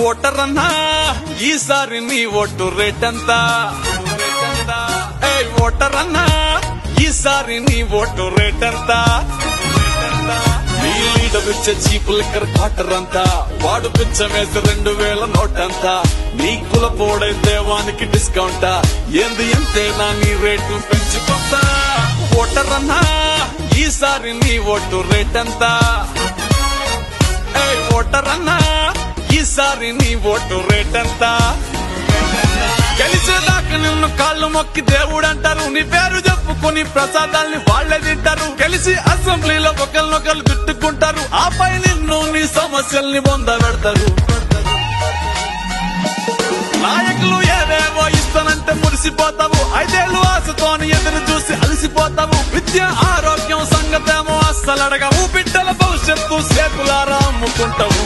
Voter అన్నా ఈసారి నీ ఓటు రేట్ ఎంత? ఓటర్ అన్నా ఈసారి నీ ఓటు రేట్ ఎంత? నీ లీడర్ ఇచ్చే చీపు లిక్కర్ క్వార్టర్ అంతా, వాడు పిచ్చమేసి 2000 నోటంతా. నీ కులపోడైతే వానికి డిస్కౌంటా, ఏంది ఎంతేనా నీ రేటు పెంచుకుంటా. ఓటర్ అన్నా ఈసారి నీ ఓటు రేట్ ఎంత? ఓటర్ అన్నా ఈసారి నీ ఓటు రేట్ ఎంత? గెలిచేదాకా నిన్ను కాళ్ళు మొక్కి దేవుడు అంటారు, నీ పేరు చెప్పుకుని ప్రసాదాల్ని వాళ్లే తింటారు. గెలిచి అసెంబ్లీలో ఒకరినొకరు తిట్టుకుంటారు, ఆపై నిన్ను నీ సమస్యల్ని పొందబెడతారు. నాయకులు ఏవేవో ఇస్తానంటే మురిసిపోతావు, 5 ఏళ్ళు ఆశతోని ఎదురు చూసి అలసిపోతావు. విద్య ఆరోగ్యం సంగతేమో అస్సలు అడగవు, బిడ్డల భవిష్యత్తు సేకులారా అమ్ముకుంటావు.